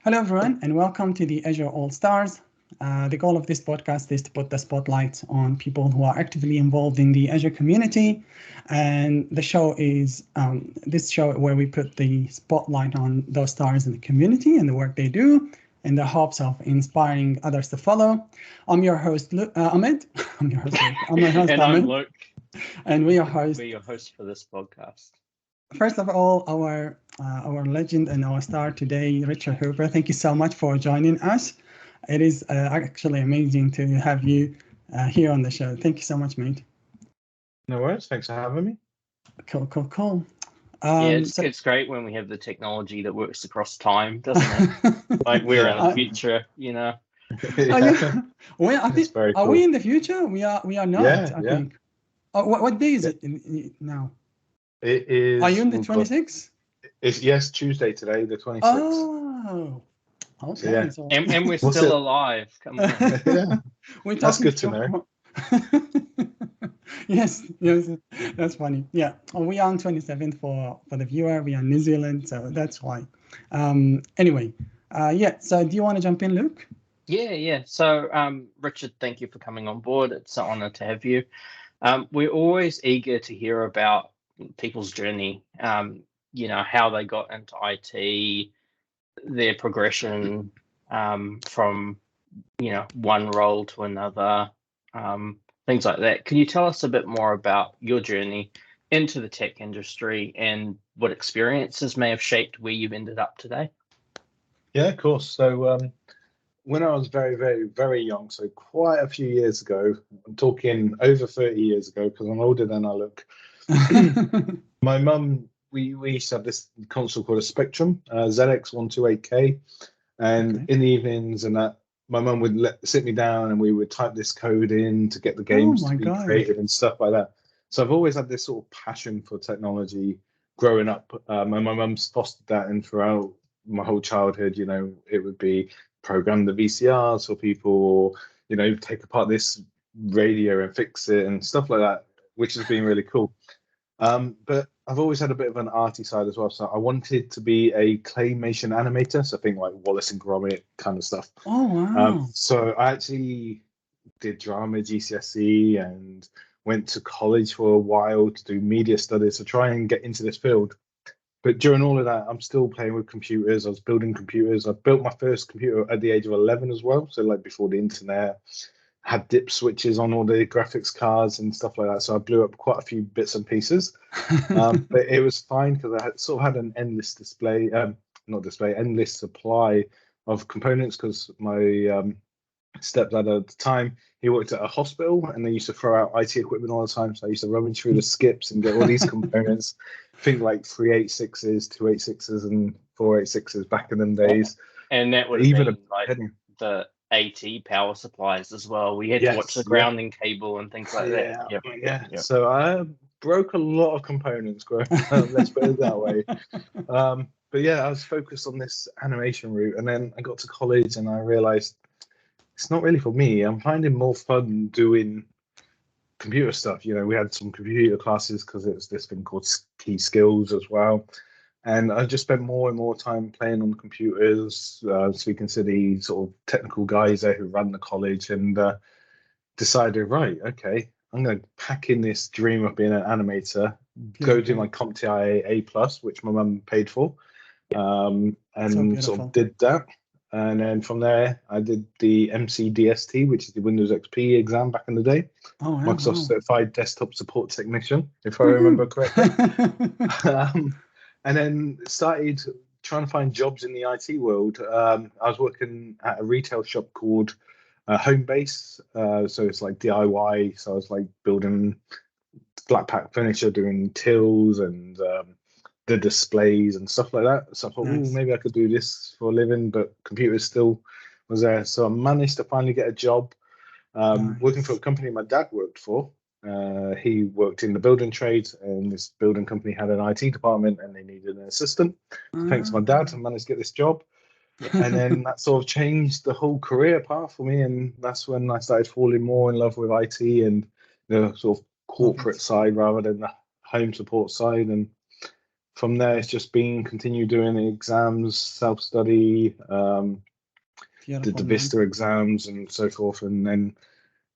Hello, everyone, and welcome to the Azure All Stars. The goal of this podcast is to put the spotlight on people who are actively involved in the Azure community. And the show is this show where we put the spotlight on those stars in the community and the work they do in the hopes of inspiring others to follow. I'm your host, Ahmed. I'm your host, I'm your host, And Ahmed. I'm Luke. And we are hosts. We're your hosts for this podcast. First of all, our legend and our star today, Richard Hooper. Thank you so much for joining us. It is actually amazing to have you here on the show. Thank you so much, mate. No worries. Thanks for having me. Cool. It's great when we have the technology that works across time, doesn't it? Like we're in the future, you know. Well, I think, are we in the future? We are not. I think. Oh, what day is it now? It is. Are you in the 26th? It's yes, Tuesday today, the 26th. Oh, okay. So, and we're still alive. Come on. Yeah, that's good to know. yes, that's funny. Yeah, we are on 27th for the viewer. We are in New Zealand, so that's why. Anyway, So do you want to jump in, Luke? Yeah. So, Richard, thank you for coming on board. It's an honor to have you. We're always eager to hear about people's journey, how they got into IT, their progression from, one role to another, things like that. Can you tell us a bit more about your journey into the tech industry and what experiences may have shaped where you've ended up today? Yeah, of course. So when I was very, very, very young, so quite a few years ago, I'm talking over 30 years ago because I'm older than I look. My mum, we used to have this console called a Spectrum, ZX128K, and in the evenings and that, my mum would sit me down and we would type this code in to get the games to be created and stuff like that. So I've always had this sort of passion for technology growing up, and my mum's fostered that, and throughout my whole childhood, it would be program the VCRs for people, or take apart this radio and fix it and stuff like that, which has been really cool. But I've always had a bit of an arty side as well. So I wanted to be a claymation animator. So I think like Wallace and Gromit kind of stuff. Oh, wow. So I actually did drama GCSE and went to college for a while to do media studies to try and get into this field. But during all of that, I'm still playing with computers. I was building computers. I built my first computer at the age of 11 as well. So like before the internet. Had dip switches on all the graphics cards and stuff like that. So I blew up quite a few bits and pieces. But it was fine because I had an endless endless supply of components because my stepdad at the time, he worked at a hospital and they used to throw out IT equipment all the time. So I used to rummage through the skips and get all these components, think like 386s, 286s and 486s back in them days. And that would even like the AT power supplies as well. We had to watch the grounding cable and things like that. Yeah. So I broke a lot of components growing up, let's put it that way. But yeah, I was focused on this animation route, and then I got to college and I realized it's not really for me. I'm finding more fun doing computer stuff. We had some computer classes because it's this thing called Key Skills as well. And I just spent more and more time playing on computers, speaking to the sort of technical guys there who ran the college, and decided, right, okay, I'm going to pack in this dream of being an animator, go do my CompTIA A+, which my mum paid for, and sort of did that. And then from there, I did the MCDST, which is the Windows XP exam back in the day. Microsoft Certified Desktop Support Technician, if I remember correctly. And then started trying to find jobs in the IT world. I was working at a retail shop called Homebase. So it's like DIY. So I was like building flat pack furniture, doing tills and the displays and stuff like that. So I thought, maybe I could do this for a living, but computers still was there. So I managed to finally get a job working for a company my dad worked for. He worked in the building trades, and this building company had an IT department and they needed an assistant. Thanks to my dad, I managed to get this job. And then that sort of changed the whole career path for me. And that's when I started falling more in love with IT and the sort of corporate side rather than the home support side. And from there, it's just been continue doing the exams, self-study, did the Vista exams and so forth. And then,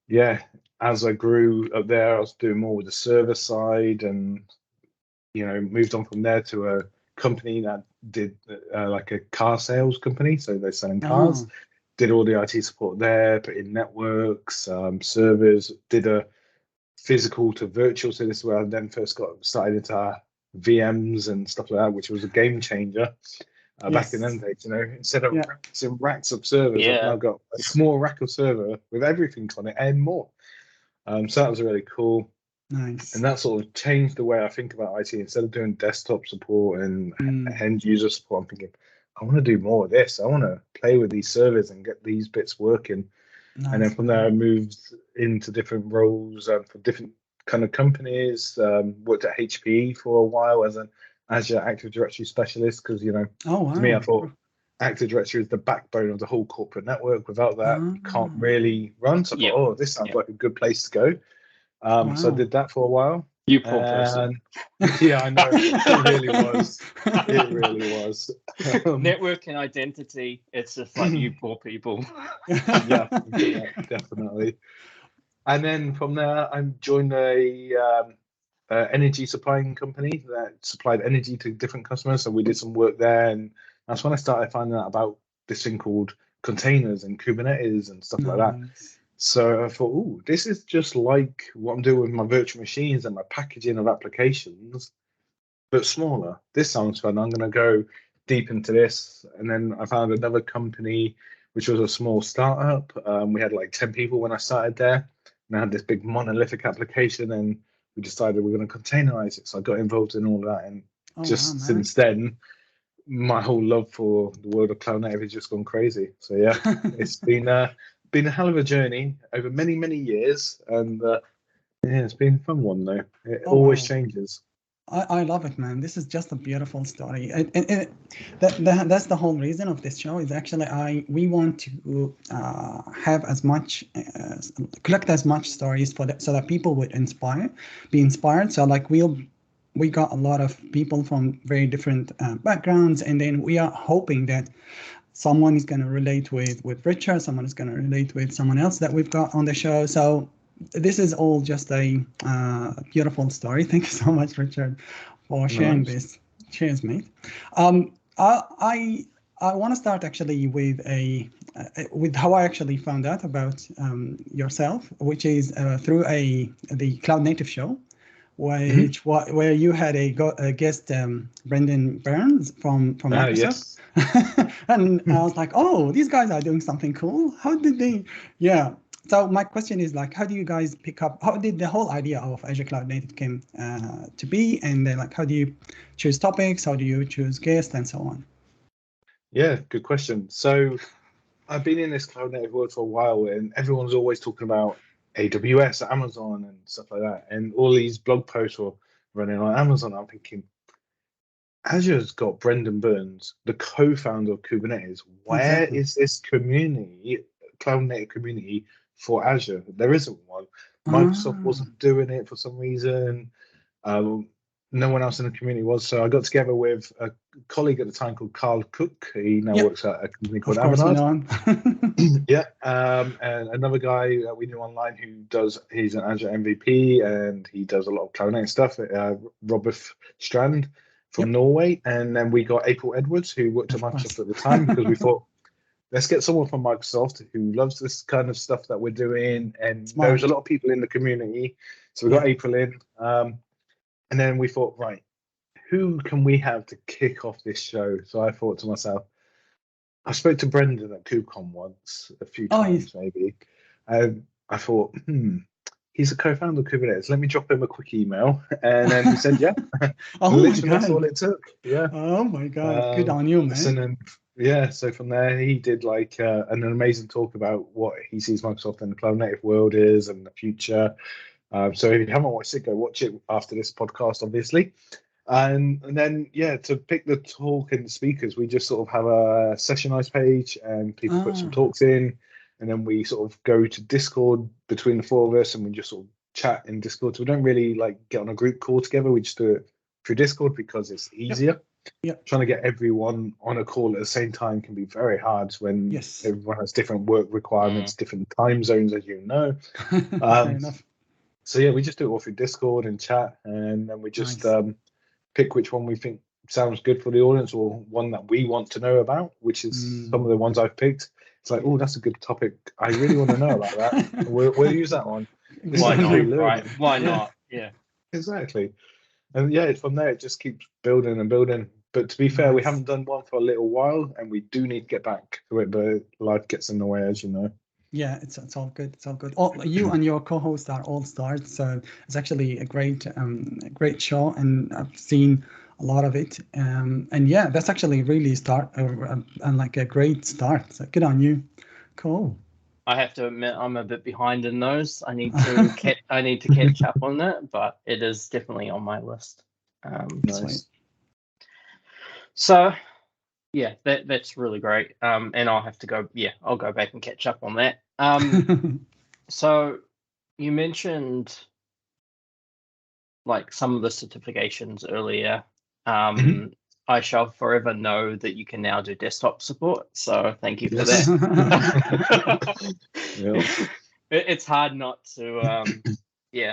yeah, as I grew up there, I was doing more with the server side and, moved on from there to a company that did like a car sales company. So they're selling cars, did all the IT support there, put in networks, servers, did a physical to virtual. So this is where I then first got started into VMs and stuff like that, which was a game changer back in them days. Instead of racks and racks of servers, I've now got a small rack of server with everything on it and more. So that was really cool. Nice. And that sort of changed the way I think about IT. Instead of doing desktop support and end user support, I'm thinking, I want to do more of this. I want to play with these servers and get these bits working. Nice. And then from there, I moved into different roles for different kind of companies. Worked at HP for a while as an Azure Active Directory specialist because, to me, I thought Active Directory is the backbone of the whole corporate network. Without that, you can't really run. So I thought, this sounds like a good place to go. So I did that for a while. You poor person. Yeah, I know. It really was. It really was. Network and identity. It's just like you poor people. yeah, definitely. And then from there, I joined a energy supplying company that supplied energy to different customers. So we did some work there, and that's when I started finding out about this thing called containers and Kubernetes and stuff like that. So I thought, this is just like what I'm doing with my virtual machines and my packaging of applications, but smaller. This sounds fun. I'm going to go deep into this. And then I found another company, which was a small startup. We had like 10 people when I started there. And I had this big monolithic application, and we decided we're going to containerize it. So I got involved in all of that. And since then, my whole love for the world of cloud native has just gone crazy. So yeah, it's been a hell of a journey over many, many years, and it's been a fun one though. It always changes. I love it, man. This is just a beautiful story, and that's the whole reason of this show. Is actually we want to have as much collect as much stories so that people would be inspired. So like we got a lot of people from very different backgrounds, and then we are hoping that someone is going to relate with Richard, someone is going to relate with someone else that we've got on the show. So this is all just a beautiful story. Thank you so much, Richard, for sharing this. Cheers, mate. I want to start actually with how I actually found out about yourself, which is through the Cloud Native show, where you had a guest, Brendan Burns from Microsoft. Yes. And I was like, these guys are doing something cool. How did they? Yeah. So my question is like, how do you guys pick up? How did the whole idea of Azure Cloud Native came to be? And then like, how do you choose topics? How do you choose guests and so on? Yeah, good question. So I've been in this cloud native world for a while, and everyone's always talking about AWS, Amazon, and stuff like that. And all these blog posts were running on Amazon. I'm thinking, Azure's got Brendan Burns, the co-founder of Kubernetes. Where is this community, cloud native community for Azure? There isn't one. Microsoft wasn't doing it for some reason. No one else in the community was. So I got together with a colleague at the time called Carl Cook. He now works at a company called Avanar. And another guy that we knew online he's an Azure MVP, and he does a lot of cloud native stuff. Robert Strand from Norway. And then we got April Edwards, who worked at Microsoft at the time, because we thought, let's get someone from Microsoft who loves this kind of stuff that we're doing. And there's a lot of people in the community. So we got April in. And then we thought, right, who can we have to kick off this show? So I thought to myself, I spoke to Brendan at KubeCon once, a few times maybe. And I thought, he's a co-founder of Kubernetes. Let me drop him a quick email. And then he said, yeah. Literally, that's all it took. Yeah. Oh my God. Good on you, man. So from there, he did like an amazing talk about what he sees Microsoft in the cloud native world is and the future. So if you haven't watched it, go watch it after this podcast, obviously. And then, to pick the talk and the speakers, we just sort of have a sessionized page and people put some talks in. And then we sort of go to Discord between the four of us, and we just sort of chat in Discord. So we don't really like get on a group call together. We just do it through Discord because it's easier. Yep. Trying to get everyone on a call at the same time can be very hard when Yes. everyone has different work requirements, different time zones, as you know. Fair enough. So yeah, we just do it all through Discord and chat, and then we just pick which one we think sounds good for the audience, or one that we want to know about, which is some of the ones I've picked. It's like, oh, that's a good topic. I really want to know about that. We'll use that one. Why not? Right? Why not? Yeah. Exactly. And yeah, from there it just keeps building and building. But to be fair, we haven't done one for a little while, and we do need to get back to it, but life gets in the way, as you know. Yeah, it's all good. It's all good. You and your co-host are all stars, so it's actually a great show, and I've seen a lot of it. And yeah, that's actually really and like a great start. So good on you. Cool. I have to admit, I'm a bit behind in those. I need to catch up on that, but it is definitely on my list. Nice. So yeah, that's really great. And I'll have to go. Yeah, I'll go back and catch up on that. So you mentioned like some of the certifications earlier. I shall forever know that you can now do desktop support. So thank you for that. It's hard not to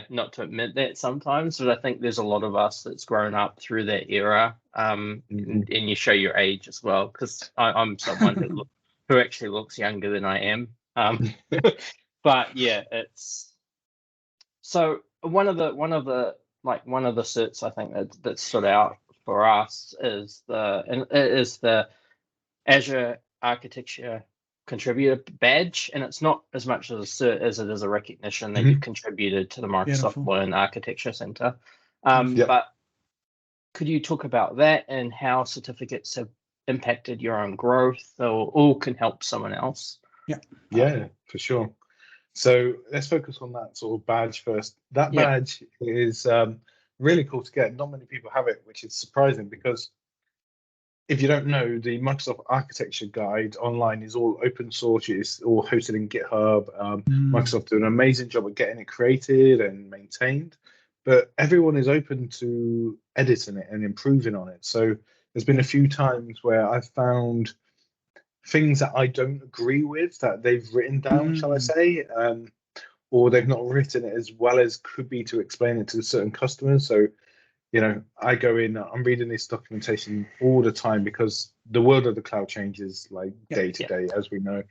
not to admit that sometimes, but I think there's a lot of us that's grown up through that era. And you show your age as well, because I'm someone who actually looks younger than I am. But yeah, it's so one of the certs I think that stood out for us is the Azure Architecture Contributor badge, and it's not as much as a cert as it is a recognition that you've contributed to the Microsoft Learn Architecture Center. But could you talk about that and how certificates have impacted your own growth, or can help someone else? Yeah, for sure. So let's focus on that sort of badge first. That badge is really cool to get. Not many people have it, which is surprising, because if you don't know, the Microsoft Architecture Guide online is all open source. It's all hosted in GitHub. Microsoft do an amazing job of getting it created and maintained, but everyone is open to editing it and improving on it. So there's been a few times where I've found things that I don't agree with that they've written down, shall I say, or they've not written it as well as could be to explain it to certain customers. So, you know, I go in, I'm reading this documentation all the time because the world of the cloud changes like day to day, as we know.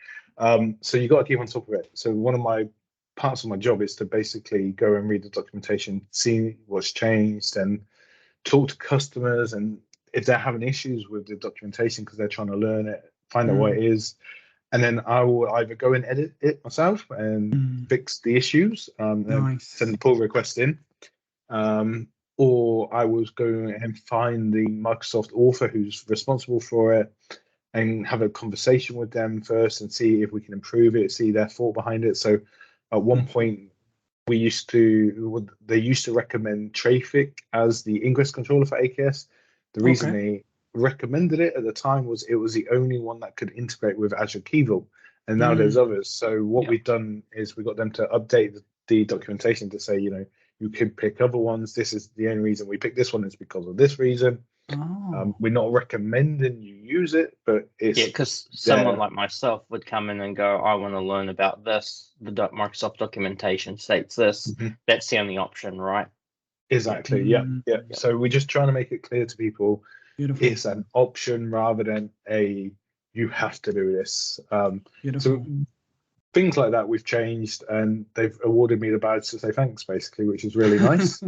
So you got to keep on top of it. So one of my parts of my job is to basically go and read the documentation, see what's changed, and talk to customers. And if they're having issues with the documentation because they're trying to learn it, find out what it is, and then I will either go and edit it myself and fix the issues, and send the pull request in, or I was going and find the Microsoft author who's responsible for it and have a conversation with them first and see if we can improve it, see their thought behind it. So at one point they used to recommend Trafic as the ingress controller for AKS. The reason they recommended it at the time was it was the only one that could integrate with Azure Key Vault, and now there's others. So what we've done is we got them to update the documentation to say, you know, you could pick other ones. This is the only reason we picked this one is because of this reason. We're not recommending you use it, but it's because someone like myself would come in and go, I want to learn about this. The Microsoft documentation states this. That's the only option, right? Exactly. Yeah. So we're just trying to make it clear to people. Beautiful. It's an option rather than you have to do this. So things like that we've changed, and they've awarded me the badge to say thanks, basically, which is really nice.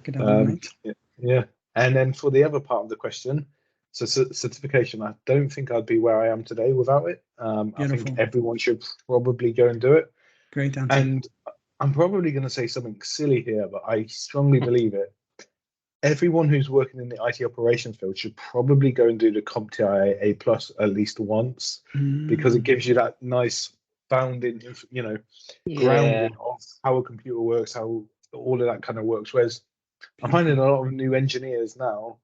Good on you, mate. And then for the other part of the question, so certification, I don't think I'd be where I am today without it. I think everyone should probably go and do it. Great answer. And I'm probably going to say something silly here, but I strongly believe it. Everyone who's working in the IT operations field should probably go and do the CompTIA A+ at least once, because it gives you that nice grounding of how a computer works, how all of that kind of works. Whereas I'm finding a lot of new engineers now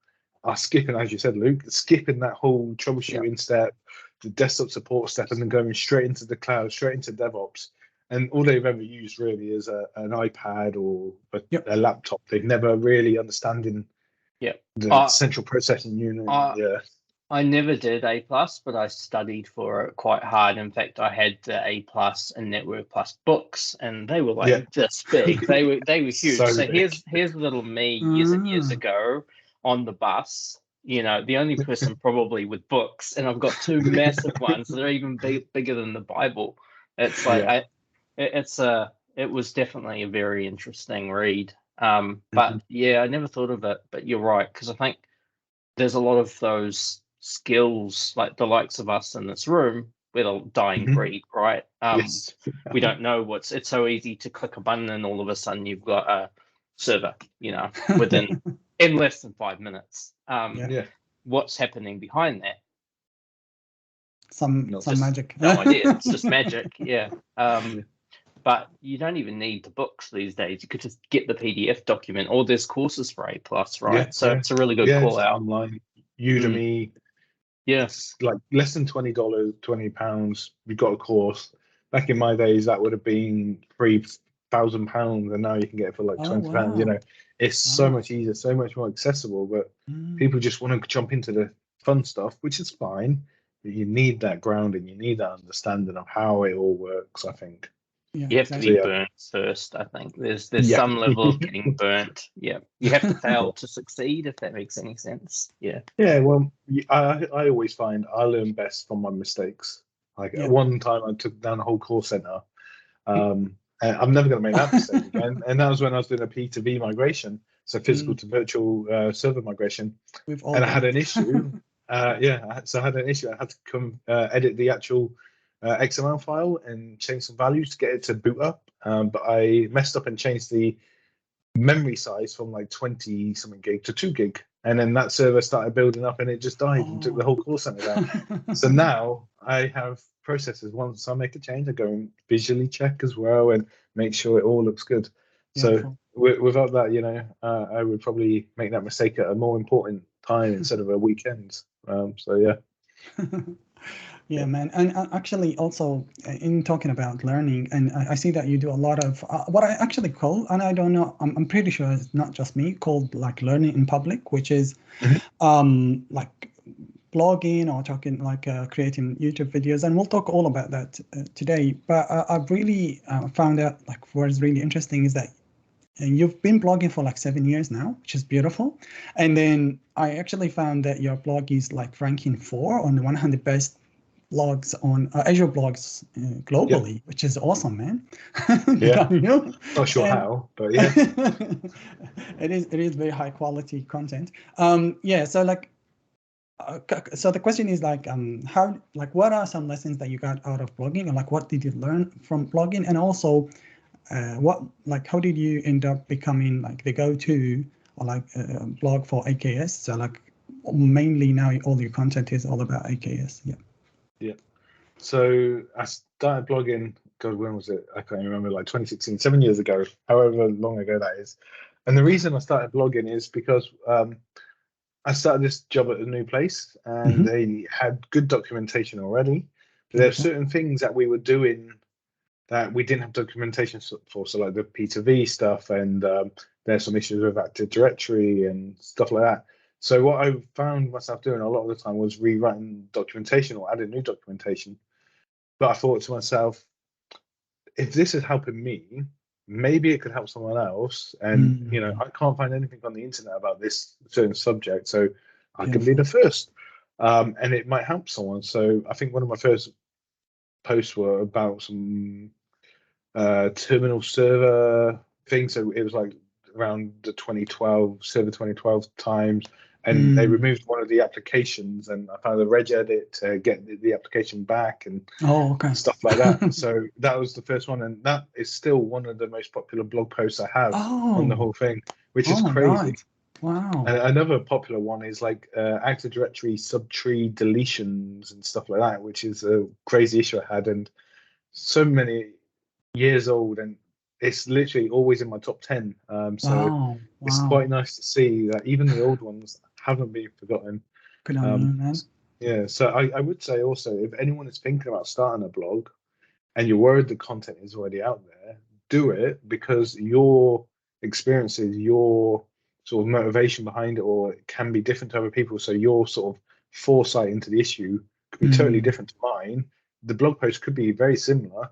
are skipping, as you said, Luke, skipping that whole troubleshooting step, the desktop support step, and then going straight into the cloud, straight into DevOps. And all they've ever used really is an iPad or a laptop. They've never really understanding Yeah. The central processing unit. Yeah. I never did A+, but I studied for it quite hard. In fact, I had the A+ and Network Plus books, and they were like this big. They were huge. So So big. here's little me years and years ago on the bus. You know, the only person probably with books, and I've got two massive ones that are even bigger than the Bible. It's like it was definitely a very interesting read. But yeah, I never thought of it. But you're right, because I think there's a lot of those skills, like the likes of us in this room, we're a dying breed, right? Yes. We don't know it's so easy to click a button and all of a sudden you've got a server, you know, in less than 5 minutes. What's happening behind that? Some magic. No idea. It's just magic. Yeah. But you don't even need the books these days. You could just get the PDF document, or there's courses for A+, right? So it's a really good call out. Online, Udemy. Yes, like less than $20, £20. You got a course. Back in my days, that would have been £3,000, and now you can get it for like £20. Wow. You know, it's so much easier, so much more accessible. But people just want to jump into the fun stuff, which is fine. But you need that grounding. You need that understanding of how it all works, I think. Yeah, you have to be burnt first. I think there's some level of getting burnt. Yeah, you have to fail to succeed, if that makes any sense. Yeah. Well, I always find I learn best from my mistakes. Like one time I took down a whole call center. And I'm never going to make that mistake again. And that was when I was doing a P2V migration, so physical to virtual server migration. And I had an issue. So I had an issue. I had to come edit the actual XML file and change some values to get it to boot up. But I messed up and changed the memory size from like 20 something gig to 2 gig. And then that server started building up and it just died and took the whole call center down. So now I have processes. Once I make a change, I go and visually check as well and make sure it all looks good. So without that, you know, I would probably make that mistake at a more important time instead of a weekend. Yeah, man. And actually also in talking about learning, and I see that you do a lot of what I actually call, and I don't know, I'm pretty sure it's not just me, called like learning in public, which is like blogging or talking like creating YouTube videos. And we'll talk all about that today. But I've really found out like what is really interesting is that you've been blogging for like 7 years now, which is beautiful. And then I actually found that your blog is like ranking 4 on the 100 best blogs on Azure blogs globally, which is awesome, man. Not sure how, but yeah. it is very high quality content. So like so the question is like how, like, what are some lessons that you got out of blogging, or like what did you learn from blogging? And also what, like, how did you end up becoming like the go-to or like blog for AKS? So like mainly now all your content is all about AKS. So I started blogging, God, when was it? I can't remember, like 2016, 7 years ago, however long ago that is. And the reason I started blogging is because I started this job at a new place and they had good documentation already. But there are certain things that we were doing that we didn't have documentation for. So like the P2V stuff, and there's some issues with Active Directory and stuff like that. So what I found myself doing a lot of the time was rewriting documentation or adding new documentation. But I thought to myself, if this is helping me, maybe it could help someone else. And, you know, I can't find anything on the internet about this certain subject. So I could be the first. And it might help someone. So I think one of my first posts were about some terminal server things. So it was like around the 2012 server 2012 times, and they removed one of the applications, and I found a reg edit to get the application back and stuff like that. So that was the first one, and that is still one of the most popular blog posts I have on the whole thing, which is crazy. Wow. And another popular one is like Active Directory subtree deletions and stuff like that, which is a crazy issue I had, and so many years old, and it's literally always in my top 10. It's quite nice to see that even the old ones haven't been forgotten. Good on you, man. Yeah, so I would say also, if anyone is thinking about starting a blog and you're worried the content is already out there, do it, because your experiences, your sort of motivation behind it, or it can be different to other people. So your sort of foresight into the issue could be totally different to mine. The blog post could be very similar,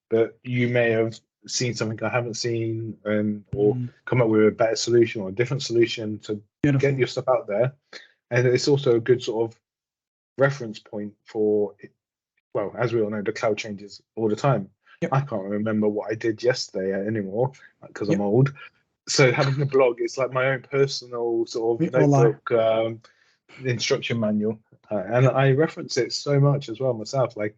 but you may have seen something I haven't seen, or come up with a better solution or a different solution to get your stuff out there. And it's also a good sort of reference point for, well, as we all know, the cloud changes all the time. Yep. I can't remember what I did yesterday anymore because I'm old. So having a blog, it's like my own personal sort of notebook, instruction manual. And I reference it so much as well myself. Like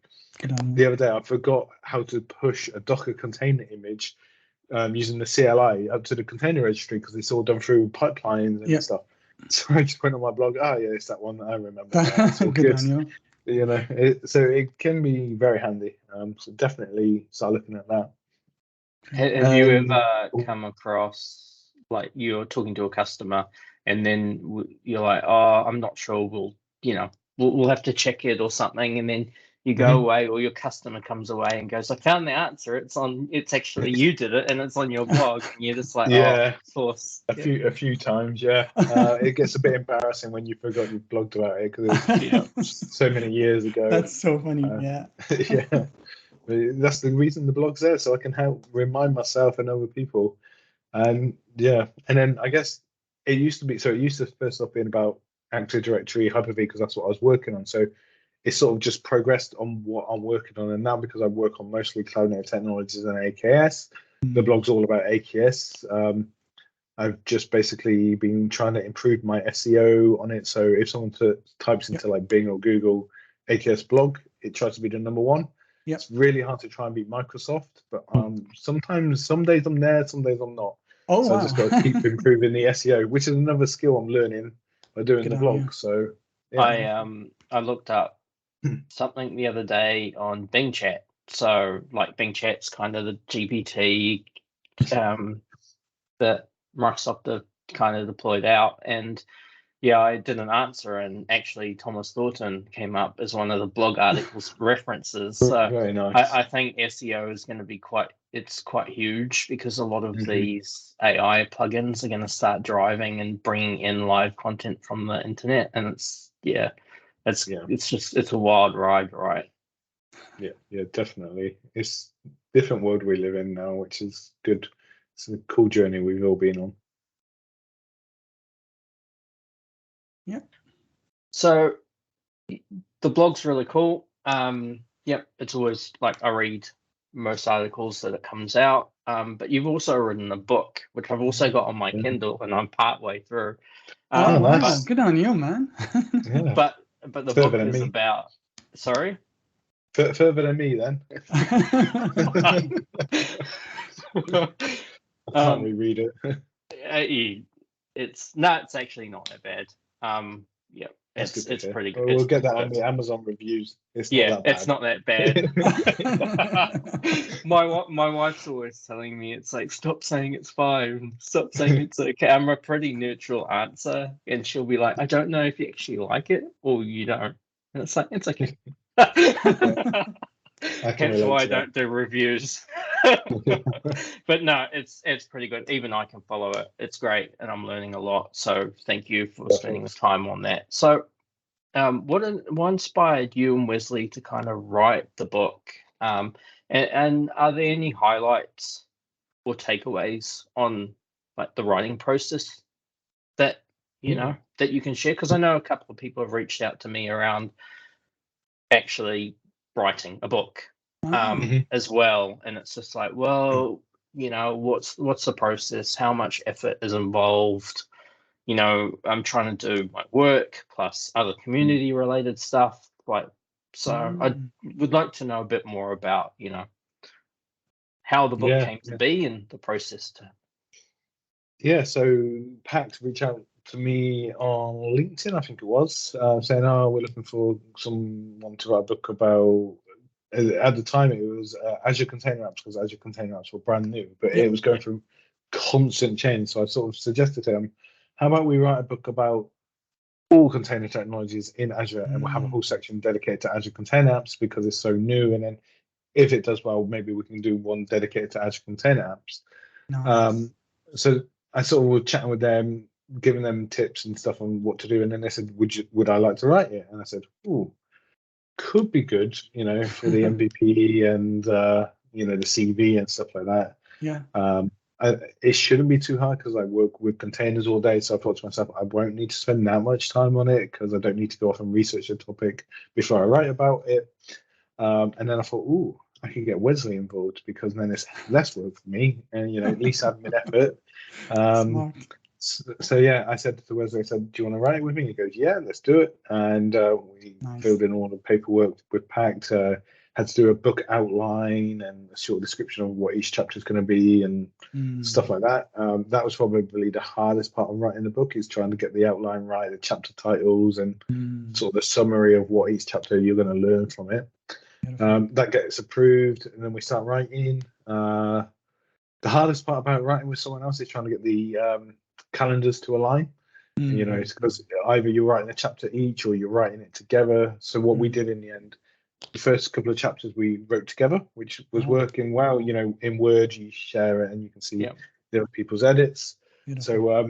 the other day, I forgot how to push a Docker container image using the CLI up to the container registry because it's all done through pipelines and stuff. So I just went on my blog. Yeah, it's that one that I remember. It's all good. You know, so it can be very handy. So definitely start looking at that. Have you ever come across, like, you're talking to a customer and then you're like, oh, I'm not sure, we'll have to check it or something, and then you go away, or your customer comes away and goes, I found the answer, it's actually you did it and it's on your blog, and you're just like, oh, of course. A few times, it gets a bit embarrassing when you forgot you blogged about it because it's so many years ago. That's so funny. Yeah. But that's the reason the blog's there, so I can help remind myself and other people. And then I guess it used to first off being about Active Directory, Hyper-V, because that's what I was working on. So it's sort of just progressed on what I'm working on. And now, because I work on mostly cloud native technologies and AKS, the blog's all about AKS. I've just basically been trying to improve my SEO on it. So if someone types into like Bing or Google AKS blog, it tries to be the number one. It's really hard to try and beat Microsoft, but sometimes, some days I'm there, some days I'm not. I just got to keep improving the SEO, which is another skill I'm learning by doing the blog. So I looked up something the other day on Bing Chat. So like Bing Chat's kind of the GPT that Microsoft have kind of deployed out, and I did an answer, and actually Thomas Thornton came up as one of the blog articles references. So very nice. I think SEO is going to be quite huge, because a lot of these AI plugins are going to start driving and bringing in live content from the internet, and it's a wild ride, right? Yeah, definitely. It's a different world we live in now, which is good. It's a cool journey we've all been on. Yeah. So the blog's really cool. It's always like I read most articles that it comes out. But you've also written a book, which I've also got on my Kindle, and I'm partway through. Nice. Good on you, man. But the book is about. Sorry. Further than me, then. I can't reread it. It's actually not that bad. It's pretty good. We'll get that on the Amazon reviews. It's not that bad. My wife's always telling me, it's like, stop saying it's 5, stop saying it's okay. I'm a pretty neutral answer, and she'll be like, I don't know if you actually like it or you don't. And it's like, it's okay. That's why I don't do reviews. But no, it's pretty good. Even I can follow it. It's great, and I'm learning a lot. So thank you for spending the time on that. So what inspired you and Wesley to kind of write the book? And are there any highlights or takeaways on like the writing process that that you can share? Because I know a couple of people have reached out to me around actually writing a book as well, and it's just like, well, what's the process? How much effort is involved? I'm trying to do my work plus other community related stuff, so I would like to know a bit more about how the book came to be and the process to. So Pact reached out to me on LinkedIn, I think it was, saying, we're looking for someone to write a book about, at the time it was Azure Container Apps, because Azure Container Apps were brand new, but it was going through constant change. So I sort of suggested to him, how about we write a book about all container technologies in Azure, and we'll have a whole section dedicated to Azure Container Apps because it's so new, and then if it does well, maybe we can do one dedicated to Azure Container Apps. Nice. So I sort of was chatting with them. giving them tips and stuff on what to do, and then they said, would I like to write it? And I said, oh, could be good, for the MVP and the CV and stuff like that. Yeah. It shouldn't be too hard because I work with containers all day. So I thought to myself, I won't need to spend that much time on it because I don't need to go off and research a topic before I write about it. And then I thought, ooh, I could get Wesley involved because then it's less work for me and, at least admin effort. Smart. So yeah, I said to Wesley, I said, do you want to write it with me? He goes, yeah, let's do it. And we filled in all the paperwork with Pact, had to do a book outline and a short description of what each chapter is going to be and stuff like that. That was probably the hardest part of writing the book, is trying to get the outline right, the chapter titles and sort of the summary of what each chapter you're going to learn from it. That gets approved and then we start writing. The hardest part about writing with someone else is trying to get the calendars to align. It's because either you're writing a chapter each or you're writing it together. So what we did in the end, the first couple of chapters we wrote together, which was working well. In Word you share it and you can see the other people's edits. So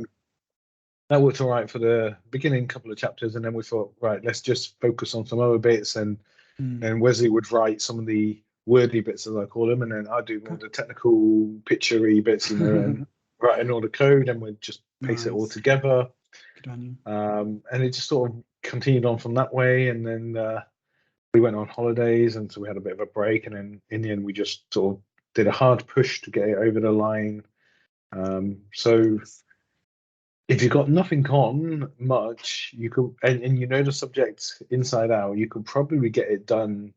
that worked all right for the beginning couple of chapters, and then we thought, right, let's just focus on some other bits, and Wesley would write some of the wordy bits, as I call them, and then I'd do more the technical picture-y bits, and writing all the code, and we'd just paste it all together. Good on you. And it just sort of continued on from that way, and then we went on holidays, and so we had a bit of a break, and then in the end we just sort of did a hard push to get it over the line. So if you've got nothing on much, you could, and you know the subject inside out, you could probably get it done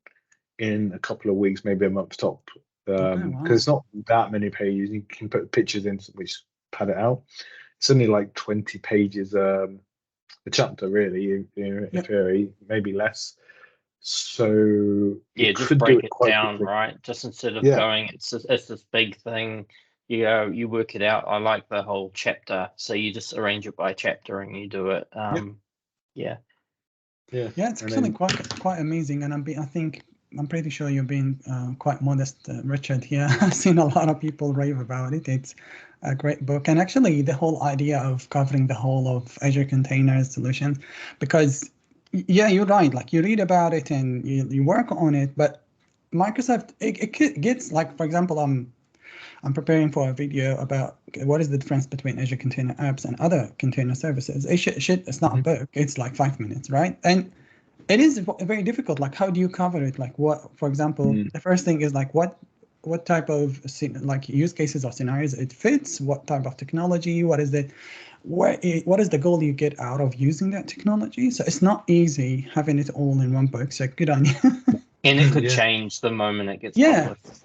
in a couple of weeks, maybe a month top, because it's not that many pages. You can put pictures in which pad it out. It's only like 20 pages a chapter, really, in theory, maybe less. So just break it down, right? Just instead of going, it's this big thing. You work it out. I like the whole chapter, so you just arrange it by chapter and you do it. It's actually quite amazing, and I'm pretty sure you're being quite modest, Richard, here. I've seen a lot of people rave about it. It's a great book, and actually the whole idea of covering the whole of Azure Containers solutions, because you're right, like you read about it and you work on it, but Microsoft, it gets, like, for example, I'm preparing for a video about what is the difference between Azure Container Apps and other container services. It's not a book. It's like 5 minutes, right? And it is very difficult. Like, how do you cover it? Like, what, for example, the first thing is like what type of use cases or scenarios it fits? What type of technology? What is it? What is the goal you get out of using that technology? So it's not easy having it all in one book. So good on you. And it could change the moment it gets published.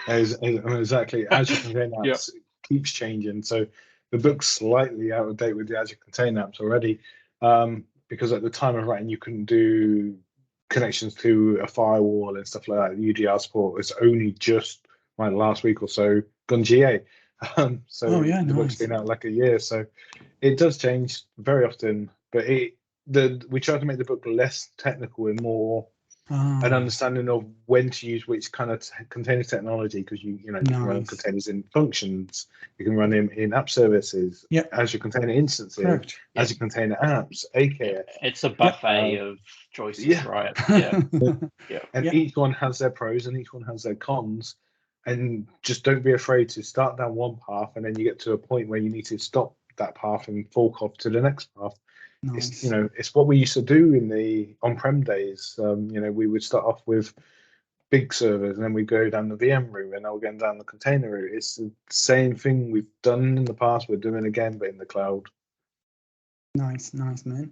Exactly. Azure Container Apps keeps changing. So the book's slightly out of date with the Azure Container Apps already, because at the time of writing, you couldn't do connections to a firewall and stuff like that. The UDR support was only just last week or so gone GA. The book's been out like a year. So it does change very often, but we try to make the book less technical and more an understanding of when to use which kind of container technology, because you can run containers in functions, you can run them in app services, Azure Container Instances, Azure Container Apps, AKS. It's a buffet of choices, right? And each one has their pros and each one has their cons, and just don't be afraid to start down one path, and then you get to a point where you need to stop that path and fork off to the next path. Nice. It's what we used to do in the on-prem days. We would start off with big servers, and then we go down the VM route, and now we're going down the container route. It's the same thing we've done in the past. We're doing again, but in the cloud. Nice, man.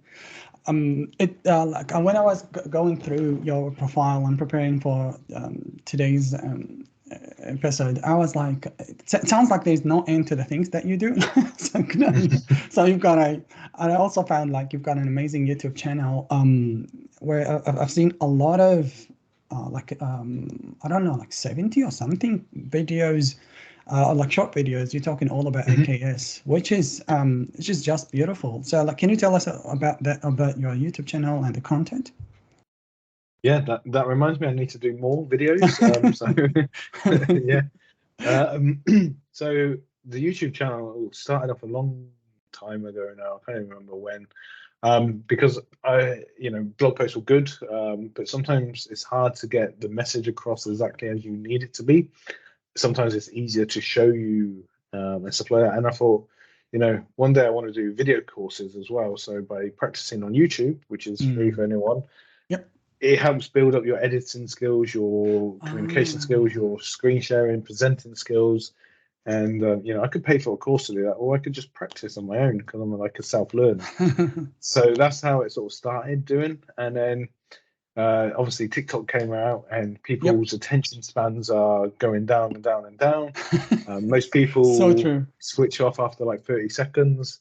When I was going through your profile and preparing for today's episode, I was like, it sounds like there's no end to the things that you do. So you've got I also found like you've got an amazing YouTube channel where I've seen a lot of I don't know, like 70 or something videos, like short videos. You're talking all about AKS, which is just beautiful. So like, can you tell us about your YouTube channel and the content? Yeah, that reminds me, I need to do more videos. So the YouTube channel started off a long time ago now. I can't even remember when. Because blog posts were good, but sometimes it's hard to get the message across exactly as you need it to be. Sometimes it's easier to show you and stuff like that. And I thought, one day I want to do video courses as well. So by practicing on YouTube, which is free for anyone, it helps build up your editing skills, your communication skills, your screen sharing, presenting skills. And, I could pay for a course to do that, or I could just practice on my own because I'm like a self-learner. So that's how it sort of started doing. And then obviously TikTok came out and people's attention spans are going down and down and down. Most people switch off after like 30 seconds,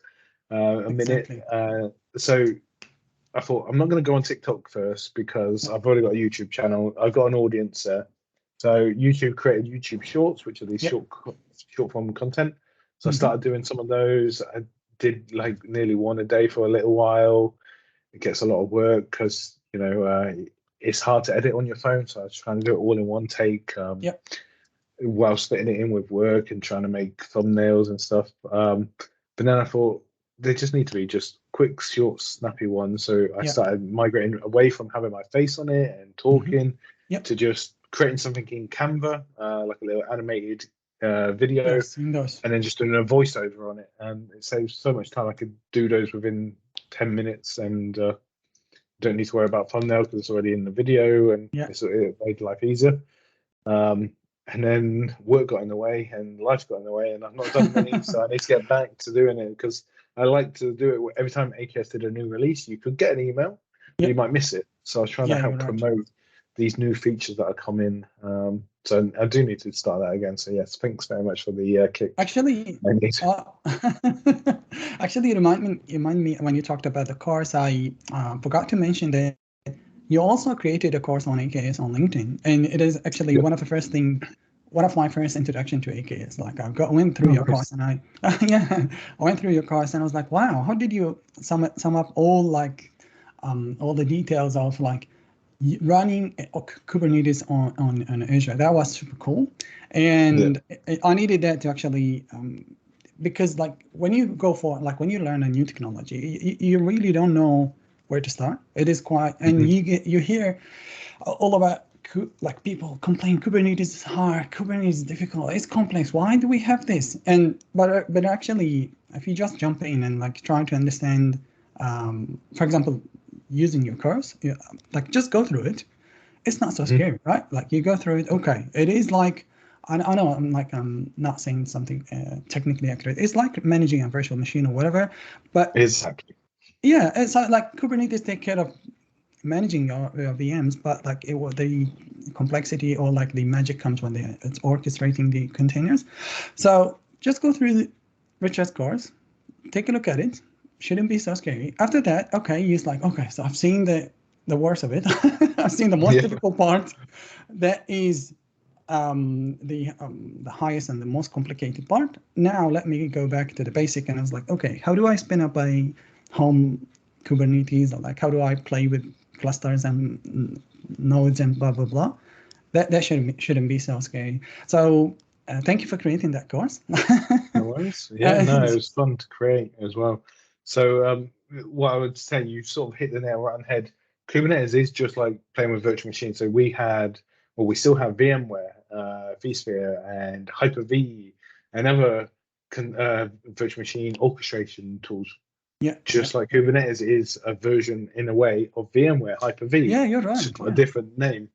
a minute. So I thought, I'm not going to go on TikTok first because I've already got a YouTube channel. I've got an audience there. So YouTube created YouTube Shorts, which are these short form content. So I started doing some of those. I did like nearly one a day for a little while. It gets a lot of work because, it's hard to edit on your phone. So I was trying to do it all in one take while splitting it in with work and trying to make thumbnails and stuff. But then I thought they just need to be just quick, short, snappy ones. So I started migrating away from having my face on it and talking to just creating something in Canva, like a little animated video, and then just doing a voiceover on it. And it saves so much time. I could do those within 10 minutes and don't need to worry about thumbnail because it's already in the video, and it made life easier. And then work got in the way and life got in the way, and I've not done many, so I need to get back to doing it because I like to do it every time AKS did a new release. You could get an email, but you might miss it. So I was trying to help promote these new features that are coming. So I do need to start that again. So yes, thanks very much for the kick. Actually, actually, remind me when you talked about the course, I forgot to mention that you also created a course on AKS on LinkedIn, and it is actually one of my first introduction to AKS. Like I went through your course, and I went through your course, and I was like, wow, how did you sum up all the details of like running Kubernetes on Azure? That was super cool, and I needed that to actually because like when you learn a new technology, you really don't know where to start. It is quite, and you hear all about like people complain Kubernetes is hard, Kubernetes is difficult, it's complex. Why do we have this? But actually, if you just jump in and like try to understand, for example, using your course, like just go through it. It's not so scary, right? Like you go through it. Okay, it is like I know I'm not saying something technically accurate. It's like managing a virtual machine or whatever, but exactly. Yeah, it's like Kubernetes take care of managing your VMs, but like the complexity or like the magic comes when it's orchestrating the containers. So just go through Richard's course, take a look at it. Shouldn't be so scary. After that, so I've seen the worst of it. I've seen the most difficult part. That is the highest and the most complicated part. Now let me go back to the basic, and I was like, okay, how do I spin up a home Kubernetes, or like how do I play with clusters and nodes and blah blah blah? That shouldn't be so scary. So thank you for creating that course. No worries. Yeah, no, it was fun to create as well. So what I would say, you sort of hit the nail right on the head. Kubernetes is just like playing with virtual machines. So we still have VMware, vSphere, and Hyper-V, and other virtual machine orchestration tools. Yeah. Just like Kubernetes is a version, in a way, of VMware, Hyper-V. Yeah, you're right. It's just got a different name.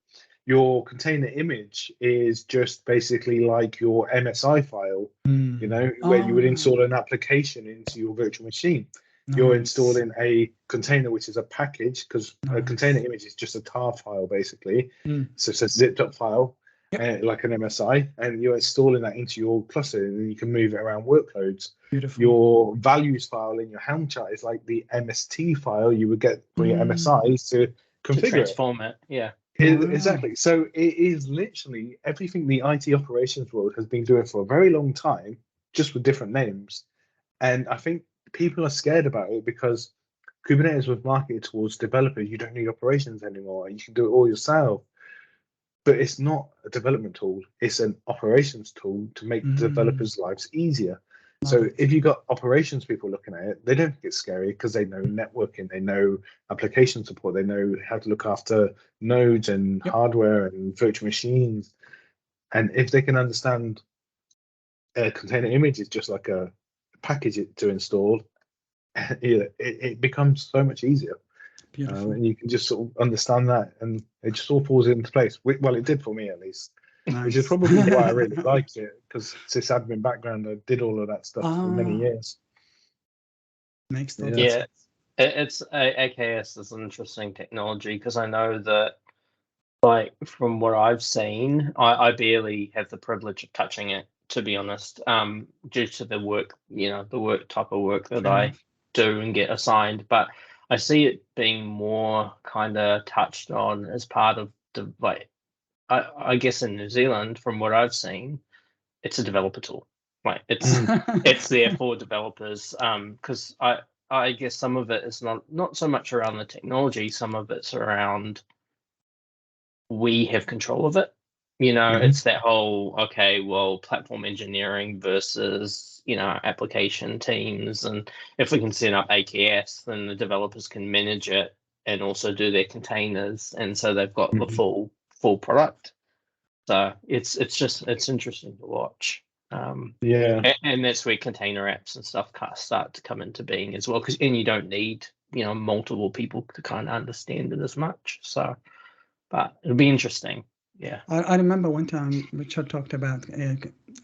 Your container image is just basically like your MSI file, where you would install an application into your virtual machine. Nice. You're installing a container, which is a package, because a container image is just a tar file, basically. So it's a zipped up file, like an MSI, and you're installing that into your cluster, and you can move it around workloads. Beautiful. Your values file in your Helm chart is like the MST file you would get for your MSIs to configure to transform it. Yeah. Exactly. So it is literally everything the IT operations world has been doing for a very long time, just with different names. And I think people are scared about it because Kubernetes was marketed towards developers. You don't need operations anymore. You can do it all yourself. But it's not a development tool. It's an operations tool to make developers' lives easier. So if you've got operations people looking at it, they don't think it's scary because they know networking, they know application support, they know how to look after nodes and hardware and virtual machines. And if they can understand a container image is just like a package to install, it becomes so much easier. And you can just sort of understand that, and it just all falls into place. Well, it did for me at least. Nice. Which is probably why I really liked it, because sysadmin background, I did all of that stuff for many years. Makes total sense. It's AKS is an interesting technology because I know that, like, from what I've seen, I barely have the privilege of touching it, to be honest, due to the work, the type of work that I do and get assigned. But I see it being more kind of touched on as part of the, like, I guess in New Zealand, from what I've seen, it's a developer tool. Like, it's there for developers. Because I guess some of it is not so much around the technology, some of it's around we have control of it. It's that whole, okay, well, platform engineering versus, application teams. And if we can set up AKS, then the developers can manage it and also do their containers. And so they've got the full product. So it's interesting to watch. And that's where container apps and stuff start to come into being as well. And you don't need, multiple people to kind of understand it as much. So, but it'll be interesting. Yeah. I remember one time Richard talked about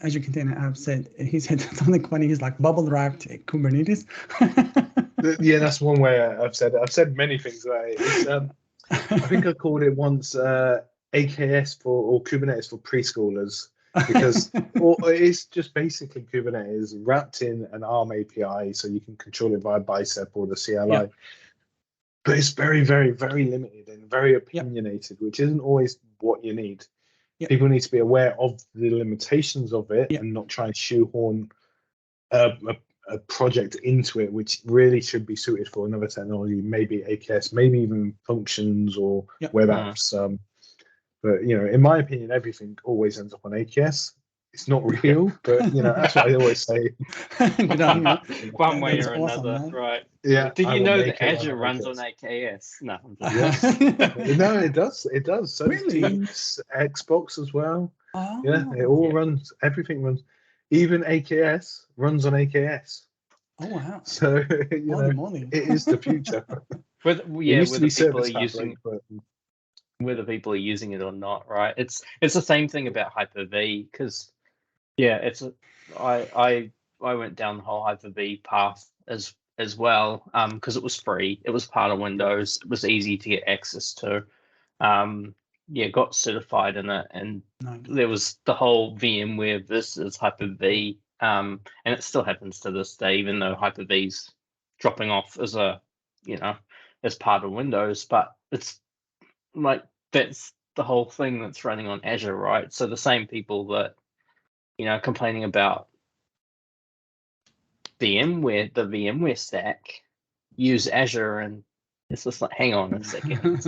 Azure Container App. He said something funny. He's like bubble wrapped Kubernetes. Yeah, that's one way I've said it. I've said many things about it. I think I called it once AKS or Kubernetes for preschoolers, because it's just basically Kubernetes wrapped in an ARM API, so you can control it via Bicep or the CLI. But it's very, very, very limited and very opinionated, which isn't always what you need. People need to be aware of the limitations of it and not try and shoehorn a project into it, which really should be suited for another technology, maybe AKS, maybe even functions or web apps. But, in my opinion, everything always ends up on AKS. It's not real, but, that's what I always say. One way or another, man. Right. Yeah. Did you know that Azure runs on AKS? No. No, it does. It does. So really? Teams, Xbox as well. It all runs. Everything runs. Even AKS runs on AKS. Oh, wow. So, it is the future. Whether people are using it or not, right? It's the same thing about Hyper-V, because I went down the whole Hyper-V path as well, because it was free, it was part of Windows, it was easy to get access to. Got certified in it, and there was the whole VMware versus Hyper-V, and it still happens to this day, even though Hyper-V's dropping off as as part of Windows, but it's like that's the whole thing that's running on Azure, right? So the same people that complaining about VMware, the VMware stack, use Azure, and it's just like, hang on a second.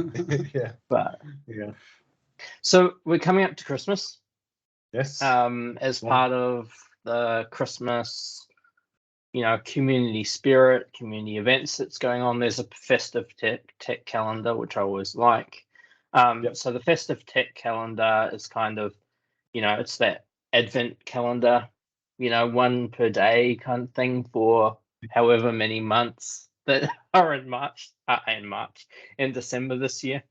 So we're coming up to Christmas. Yes. As part of the Christmas, community spirit, community events that's going on, there's a festive tech calendar, which I always like. So the festive tech calendar is kind of, it's that Advent calendar, one per day kind of thing for however many months that are in December this year.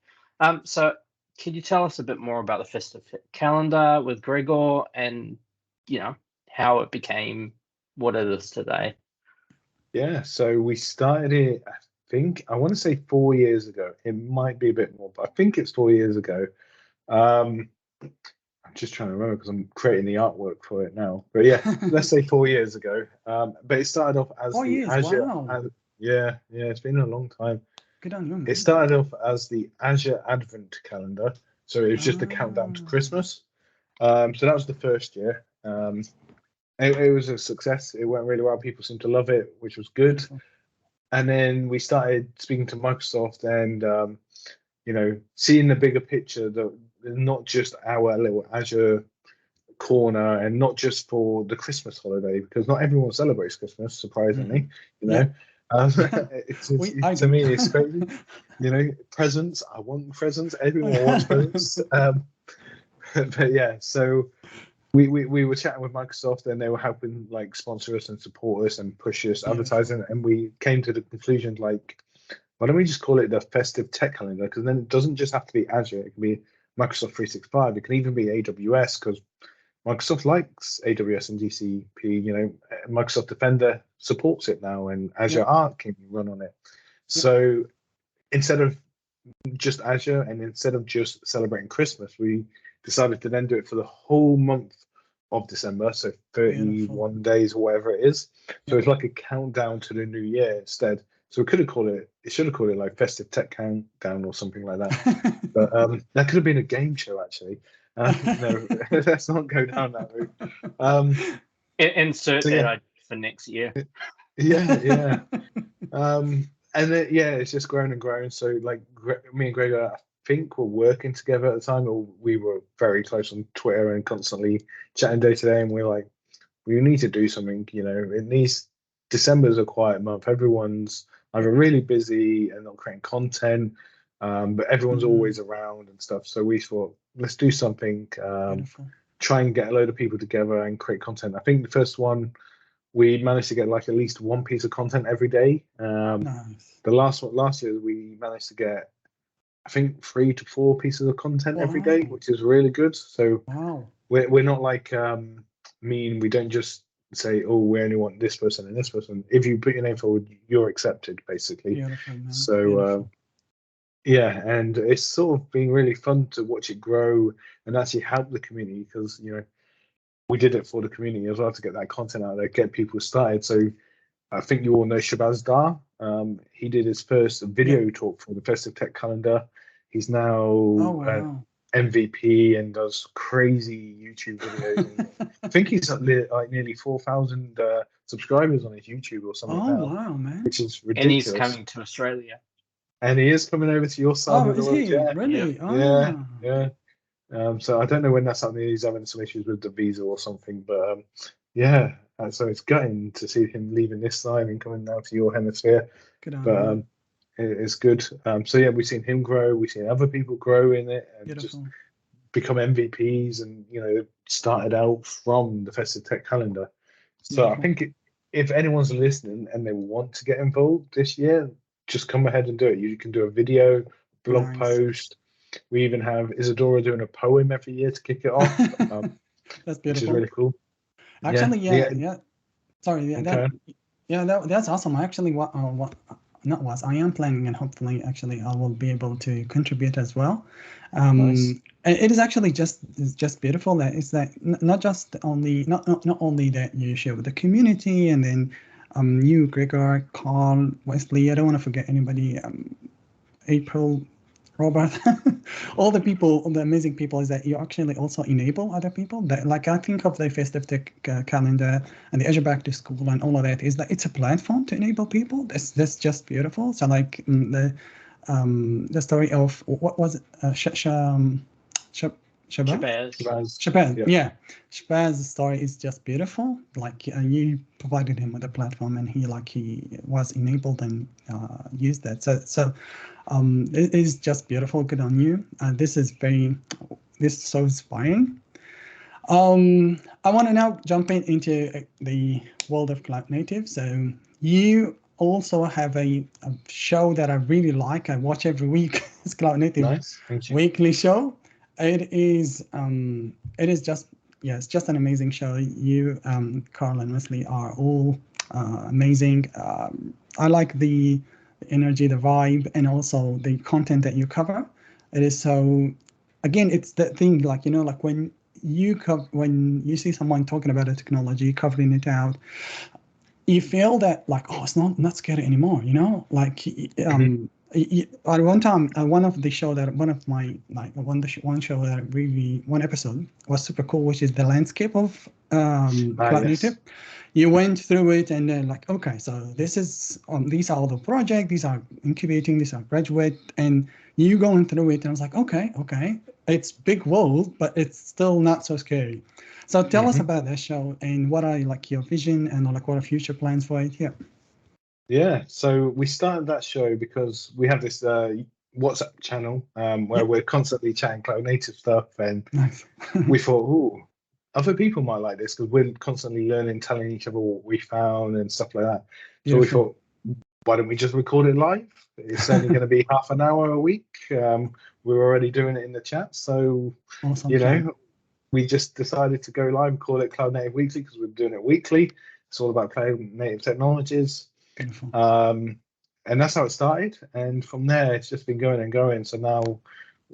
So can you tell us a bit more about the festive calendar with Gregor, and how it became what it is today? Yeah, so we started it, I want to say 4 years ago. It might be a bit more, but I think it's 4 years ago. I'm just trying to remember because I'm creating the artwork for it now. But yeah, let's say 4 years ago. But it started off as Azure. Wow. Yeah, it's been a long time. Good on you. It started off as the Azure Advent calendar. So it was just a countdown to Christmas. So that was the first year. It was a success. It went really well. People seemed to love it, which was good. And then we started speaking to Microsoft and, seeing the bigger picture, that not just our little Azure corner, and not just for the Christmas holiday, because not everyone celebrates Christmas, surprisingly. You know, I to do. me, it's crazy. You know, presents. I want presents. Everyone wants presents. But yeah, so we were chatting with Microsoft, and they were helping like sponsor us and support us and push us advertising, and we came to the conclusion like, why don't we just call it the Festive Tech Calendar? Because then it doesn't just have to be Azure; it can be Microsoft 365. It can even be AWS, because Microsoft likes AWS and GCP. You know, Microsoft Defender supports it now, and Azure Arc can run on it. So instead of just Azure, and instead of just celebrating Christmas, we decided to then do it for the whole month of December, so 31 days or whatever it is. So it's like a countdown to the new year instead. So we could have called it, should have called it like Festive Tech Countdown or something like that. But that could have been a game show, actually. No, let's not go down that route. Insert that idea for next year. Yeah. And then, it's just grown and grown. So like me and Gregor, I think we're working together at the time, or we were very close on Twitter and constantly chatting day to day. And we're like, we need to do something. You know, December's a quiet month. Everyone's either really busy and not creating content, but everyone's always around and stuff. So we thought, let's do something. Try and get a load of people together and create content. I think the first one, we managed to get like at least one piece of content every day. Nice. The last year, we managed to get, I think, 3 to 4 pieces of content every day, which is really good. So we're not like mean. We don't just say, oh, we only want this person and this person. If you put your name forward, you're accepted, basically. Beautiful, man. So and it's sort of been really fun to watch it grow and actually help the community, because you know, we did it for the community as well, to get that content out there, get people started. So I think you all know Shabazz Dar. He did his first video talk for the Festive Tech Calendar. He's now MVP and does crazy YouTube videos. I think he's like nearly 4,000 subscribers on his YouTube or something now. Wow, man. Which is ridiculous. And he's coming to Australia. And he is coming over to your side of the world. Is he? Really? Yeah. So I don't know when that's happening. He's having some issues with the visa or something, but so it's gutting to see him leaving this side and coming now to your hemisphere. Good on But it's good. So yeah, we've seen him grow. We've seen other people grow in it and just become MVPs, and you know, started out from the Festive Tech Calendar. So I think if anyone's listening and they want to get involved this year, just come ahead and do it. You can do a video, blog post. We even have Isadora doing a poem every year to kick it off. That's beautiful. Which is really cool. Actually, Sorry, that's awesome. Actually, I am planning, and hopefully, actually, I will be able to contribute as well. Nice. And it is actually just beautiful. That is that not only that you share with the community, and then you, Gregor, Carl, Wesley. I don't want to forget anybody. April, Robert, all the people, the amazing people, is that you actually also enable other people. That, like, I think of the Festive Tech Calendar and the Azure Back to School and all of that, is that it's a platform to enable people. That's just beautiful. So like the story of, what was it? Shabazz. Yeah. Shabazz's story is just beautiful. Like you provided him with a platform, and he was enabled and used that. So it is just beautiful. Good on you. This is so inspiring. I want to now jump into the world of cloud native. So you also have a show that I really like. I watch every week. It's Cloud Native weekly show. It is just it's just an amazing show. You, Carl and Wesley, are all amazing. I like the energy, the vibe, and also the content that you cover. It is so, again, it's that thing, like, you know, like when you see someone talking about a technology, covering it out, you feel that like, oh, it's not scary anymore, you know, like at one time, one episode was super cool, which is the landscape of Cloud Native. You went through it, and then like, okay, so this is these are all the projects, these are incubating, these are graduate, and you going through it, and I was like, okay, it's big world, but it's still not so scary. So tell us Mhm. about that show and what are like your vision and like what are future plans for it? Yeah. Yeah, so we started that show because we have this WhatsApp channel where Yep. we're constantly chatting cloud native stuff, and Nice. we thought, oh, other people might like this because we're constantly learning, telling each other what we found and stuff like that. So we Beautiful. thought, why don't we just record it live? It's only going to be half an hour a week. We're already doing it in the chat, so Awesome you plan. know, we just decided to go live and call it Cloud Native Weekly because we're doing it weekly. It's all about cloud native technologies. Beautiful. And that's how it started. And from there, it's just been going and going. So now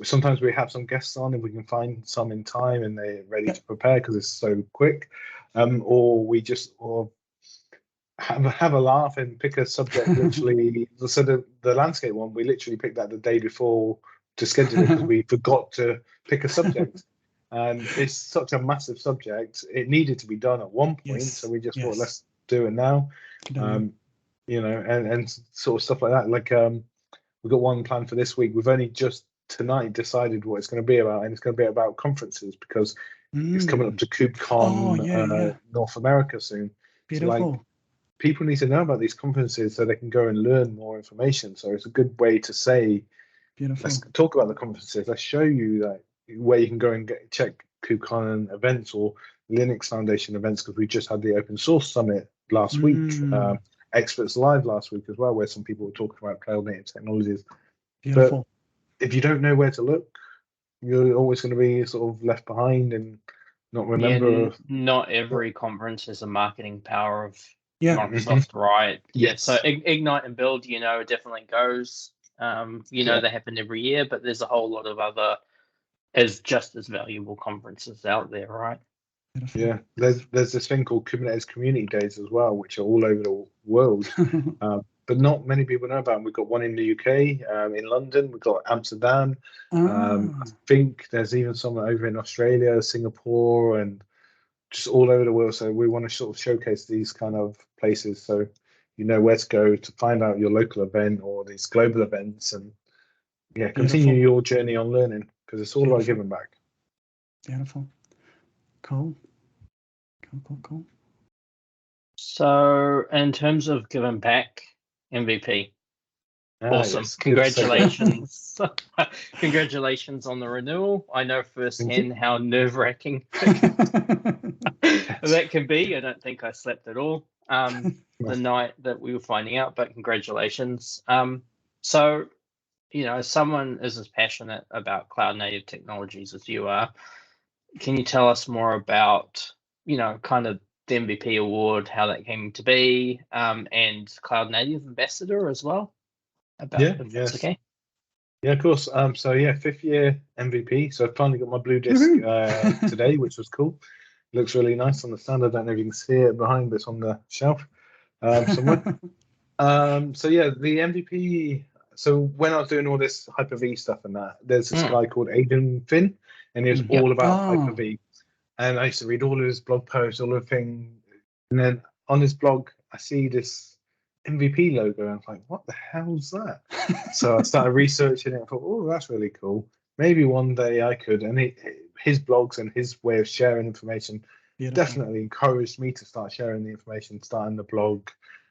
sometimes we have some guests on if we can find some in time and they're ready to prepare because it's so quick. Or we just have a laugh and pick a subject literally. So the landscape one, we literally picked that the day before to schedule it because we forgot to pick a subject. And it's such a massive subject. It needed to be done at one point. So Yes. we just thought, Yes. let's do it now. Good idea. And sort of stuff like that. Like we've got one plan for this week. We've only just tonight decided what it's going to be about, and it's going to be about conferences because it's coming up to Oh, KubeCon yeah. North America soon. So like Beautiful. people need to know about these conferences so they can go and learn more information. So it's a good way to say, Beautiful. let's talk about the conferences. Let's show you that where you can go and check KubeCon events or Linux Foundation events because we just had the Open Source Summit last week. Experts Live last week as well, where some people were talking about cloud native technologies. Beautiful. But if you don't know where to look, you're always going to be sort of left behind and not remember. Not every conference has a marketing power of Yeah. Microsoft, right? Yeah. Yes. So Ignite and Build, definitely goes. They happen every year, but there's a whole lot of other just as valuable conferences out there, right? Beautiful. Yeah, there's this thing called Kubernetes Community Days as well, which are all over the world, but not many people know about them. We've got one in the UK, in London. We've got Amsterdam. I think there's even some over in Australia, Singapore, and just all over the world. So we want to sort of showcase these kind of places, so you know where to go to find out your local event or these global events, and yeah, continue Beautiful. your journey on learning because it's all about Beautiful. giving back. Beautiful. Cool. Cool. So in terms of giving back, MVP. Awesome. Yes, Congratulations. Congratulations on the renewal. I know firsthand how nerve-wracking that can be. I don't think I slept at all the night that we were finding out, but congratulations. So, someone is as passionate about cloud native technologies as you are. Can you tell us more about, kind of the MVP award, how that came to be, and Cloud Native Ambassador as well? If that's okay. Yeah, of course. So yeah, 5th year MVP. So I finally got my blue disc today, which was cool. Looks really nice on the stand. I don't know if you can see it behind, but it's on the shelf somewhere. So yeah, the MVP. So when I was doing all this Hyper-V stuff and that, there's this guy called Aidan Finn, and he was all about Hyper-V. And I used to read all of his blog posts, all of the things. And then on his blog, I see this MVP logo, and I'm like, what the hell's that? So I started researching it and thought, oh, that's really cool. Maybe one day I could. And his blogs and his way of sharing information definitely encouraged me to start sharing the information, starting the blog,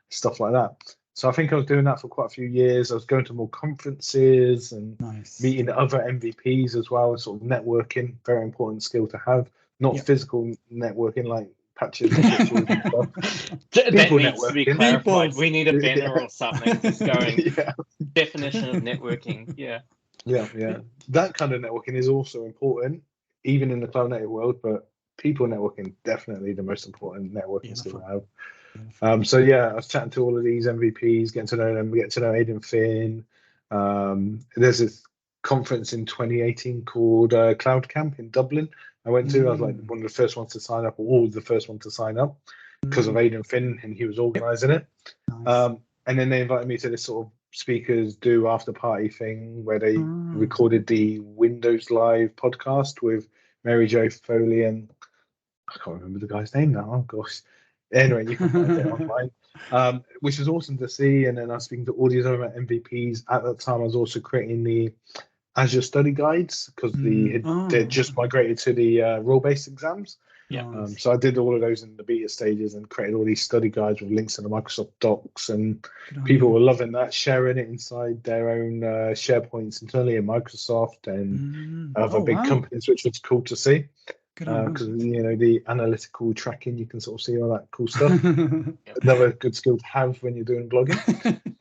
stuff like that. So I think I was doing that for quite a few years. I was going to more conferences and meeting other MVPs as well, and sort of networking, very important skill to have. Not physical networking like patches and pictures and stuff. That People needs to be clarified. We need a banner or something just going definition of networking. Yeah. That kind of networking is also important, even in the cloud native world, but people networking definitely the most important networking skill to have. So yeah, I was chatting to all of these MVPs, getting to know them, getting to know Aidan Finn. There's this conference in 2018 called Cloud Camp in Dublin. I went to. I was like one of the first ones to sign up, or the first one to sign up, because of Aidan Finn, and he was organising it. And then they invited me to this sort of speakers do after party thing where they recorded the Windows Live podcast with Mary Jo Foley and I can't remember the guy's name now. Oh gosh. Anyway, you can find it online, which was awesome to see. And then I was speaking to all these other MVPs. At that time, I was also creating the Azure study guides because they're just migrated to the role-based exams. Yeah. So I did all of those in the beta stages and created all these study guides with links in the Microsoft Docs, and people were loving that, sharing it inside their own SharePoints internally in Microsoft and other big companies, which was cool to see. Because the analytical tracking, you can sort of see all that cool stuff. Another good skill to have when you're doing blogging.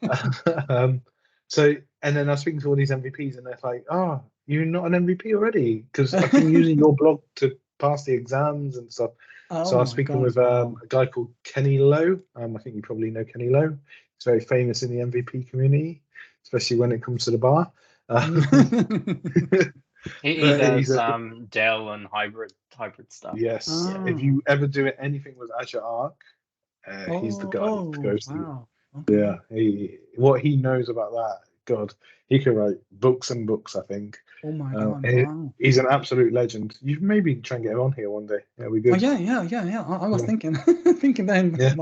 And then I was speaking to all these MVPs, and they're like, "Oh, you're not an MVP already?" Because I've been using your blog to pass the exams and stuff. So I was speaking with a guy called Kenny Lowe. I think you probably know Kenny Lowe. He's very famous in the MVP community, especially when it comes to the bar. He does Dell and hybrid stuff. Yes. If you ever do anything with Azure Arc, he's the guy to go to. Yeah. What he knows about that, God, he could write books and books, I think. Oh my God! He's an absolute legend. You maybe try and get him on here one day. Yeah, we good. Yeah. I was thinking then. Yeah.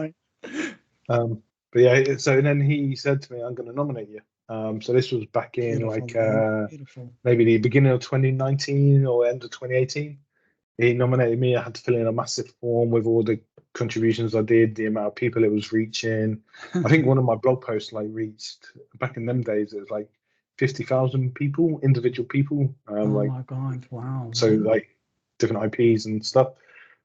But yeah. So then he said to me, "I'm going to nominate you." So this was back in maybe the beginning of 2019 or end of 2018. He nominated me. I had to fill in a massive form with all the contributions I did, the amount of people it was reaching. I think one of my blog posts reached, back in them days, it was like 50,000 people, individual people. My God! Wow. So different IPs and stuff,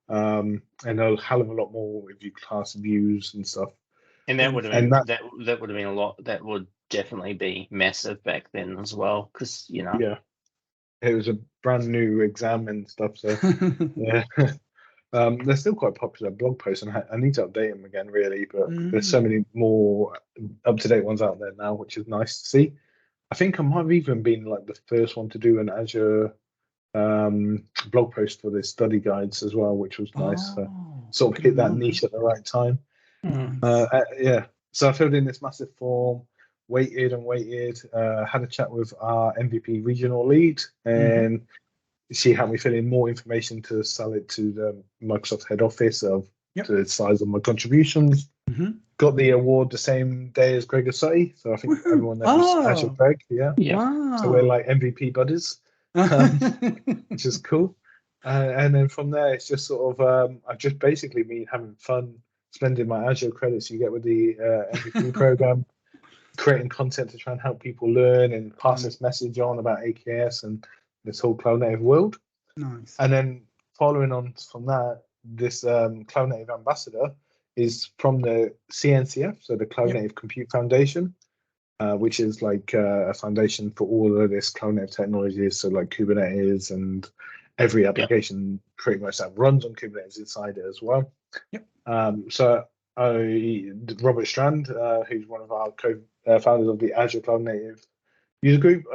and a hell of a lot more if you class views and stuff. And that would have been that would have been a lot. That would definitely be massive back then as well, because Yeah, it was a brand new exam and stuff. So yeah. They're still quite popular blog posts, and I need to update them again, really. But there's so many more up-to-date ones out there now, which is nice to see. I think I might have even been the first one to do an Azure blog post for the study guides as well, which was nice. Sort of hit that niche at the right time. Yeah. So I filled in this massive form, waited, had a chat with our MVP regional lead, and she helped me fill in more information to sell it to the Microsoft head office to the size of my contributions. Got the award the same day as Greg Assotti, so I think everyone there was Azure Greg. Yeah. Wow. So we're like MVP buddies, which is cool. And then from there, it's just sort of I've just basically been having fun spending my Azure credits you get with the MVP program, creating content to try and help people learn and pass this message on about AKS and this whole cloud native world. Nice. And then following on from that, this cloud native ambassador is from the CNCF, so the Cloud Native Compute Foundation, which is a foundation for all of this cloud native technologies, so Kubernetes and every application pretty much that runs on Kubernetes inside it as well. So Robert Strand, who's one of our co-founders of the Azure Cloud Native user group,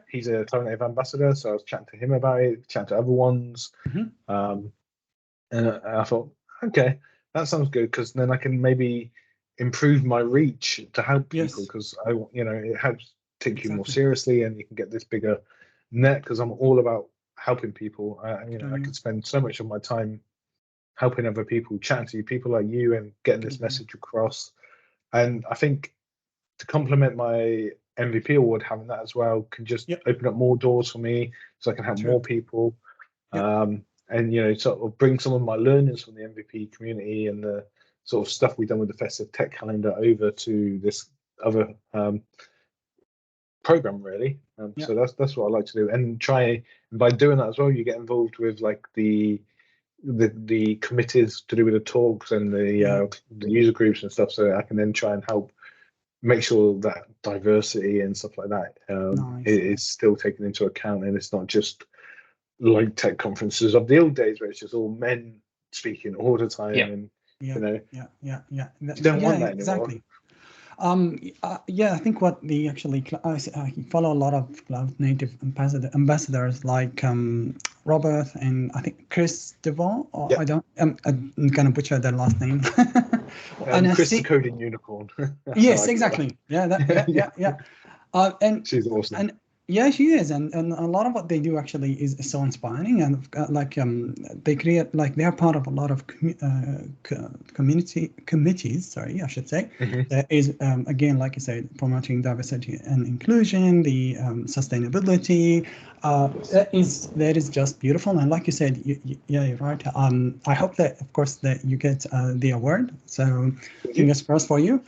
he's a Cloud Native ambassador, so I was chatting to him about it, chatting to other ones, and I thought, okay, that sounds good, because then I can maybe improve my reach to help people, because it helps take you more seriously, and you can get this bigger net, because I'm all about helping people. I could spend so much of my time helping other people, chatting to people like you, and getting this message across. And I think to complement my MVP award, having that as well can just open up more doors for me, so I can help more people, and sort of bring some of my learnings from the MVP community and the sort of stuff we've done with the Festive Tech Calendar over to this other program, really. So that's what I like to do, and by doing that as well, you get involved with the committees to do with the talks and the user groups and stuff, so I can then try and help make sure that diversity and stuff like that is still taken into account, and it's not just like tech conferences of the old days where it's just all men speaking all the time, and you don't want that anymore. I think what the I follow a lot of cloud native ambassadors like Robert and I think Chris Devon. I'm gonna butcher their last name. And Chris the Coding Unicorn. Yes, exactly. And she's awesome. Yeah, she is, and a lot of what they do actually is so inspiring, and they create they are part of a lot of community committees. Sorry, I should say Mhm. that is again, like you said, promoting diversity and inclusion, the sustainability. That is just beautiful, and like you said, yeah, you're right. I hope that, of course, that you get the award. So fingers crossed for you.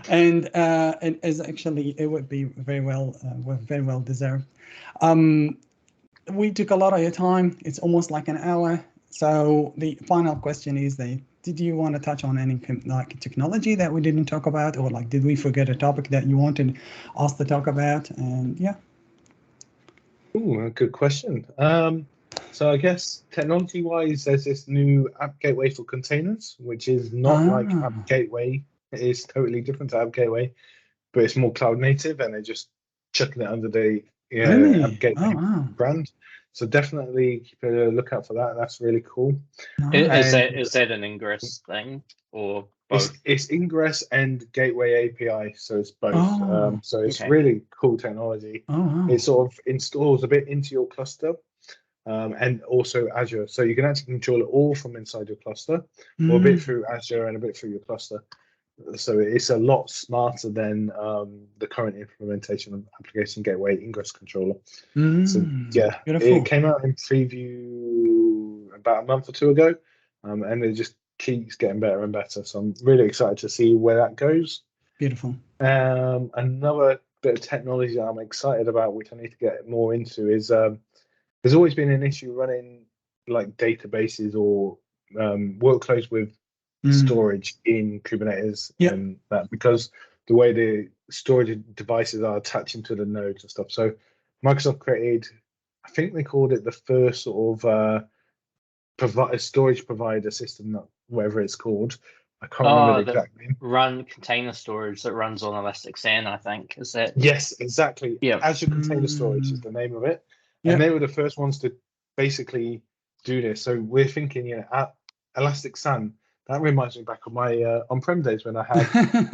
And as actually it would be very well deserved. We took a lot of your time. It's almost like an hour. So the final question is did you want to touch on any technology that we didn't talk about, or did we forget a topic that you wanted us to talk about? And yeah. Ooh, a good question. So I guess technology-wise, there's this new app gateway for containers, which is not like App Gateway. It is totally different to App Gateway, but it's more cloud native, and they're just chucking it under the Really? App Gateway wow. brand. So definitely keep a lookout for that. That's really cool. Is And that an Ingress thing or both? it's Ingress and Gateway API, so it's both. Oh, So it's okay. really cool technology. oh, wow. It sort of installs a bit into your cluster, and also Azure. So you can actually control it all from inside your cluster, or a bit through Azure and a bit through your cluster. So it's a lot smarter than the current implementation of Application Gateway Ingress Controller. So yeah, Beautiful. it came out in preview about a month or two ago, and it just keeps getting better and better. So I'm really excited to see where that goes. Beautiful. Another bit of technology that I'm excited about, which I need to get more into, is there's always been an issue running like databases or workloads with storage in Kubernetes, Yeah. and that because the way the storage devices are attaching to the nodes and stuff. So Microsoft created, I think they called it the first sort of storage provider system, whatever it's called. I can't remember the exact name. Run container storage that runs on Elasticsearch, I think. Is that? Yes, exactly. Yeah. Azure Container Storage is the name of it. Yeah. And they were the first ones to basically do this. So we're thinking, Elastic SAN, that reminds me back of my on-prem days when I had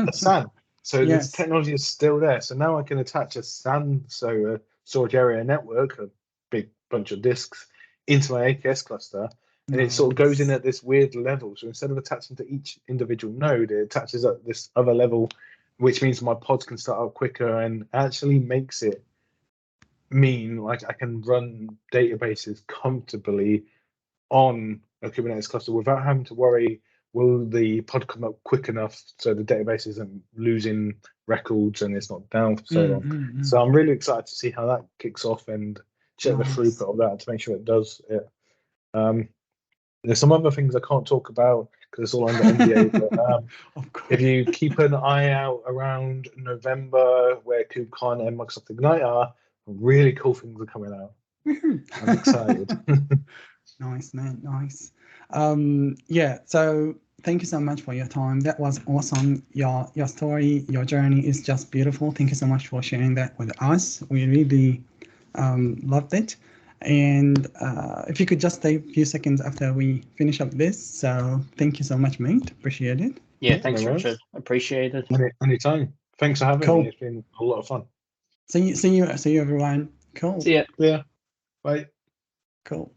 a SAN. So Yes. this technology is still there. So now I can attach a SAN, so a storage area network, a big bunch of disks, into my AKS cluster. And it sort of goes in at this weird level. So instead of attaching to each individual node, it attaches at this other level, which means my pods can start up quicker and actually makes it mean like I can run databases comfortably on a Kubernetes cluster without having to worry, will the pod come up quick enough so the database isn't losing records and it's not down for so long. So I'm really excited to see how that kicks off and check the throughput of that to make sure it does it. There's some other things I can't talk about because it's all under NDA. But if you keep an eye out around November, where KubeCon and Microsoft Ignite are, really cool things are coming out. I'm excited. Nice, man. Nice. Yeah. So thank you so much for your time. That was awesome. Your story, your journey is just beautiful. Thank you so much for sharing that with us. We really loved it. And if you could just stay a few seconds after we finish up this. So thank you so much, mate. Appreciate it. Yeah, thanks, Richard. Appreciate it. Anytime. Thanks for having me. It's been a lot of fun. See you, everyone. Cool. See ya. Yeah. Bye. Cool.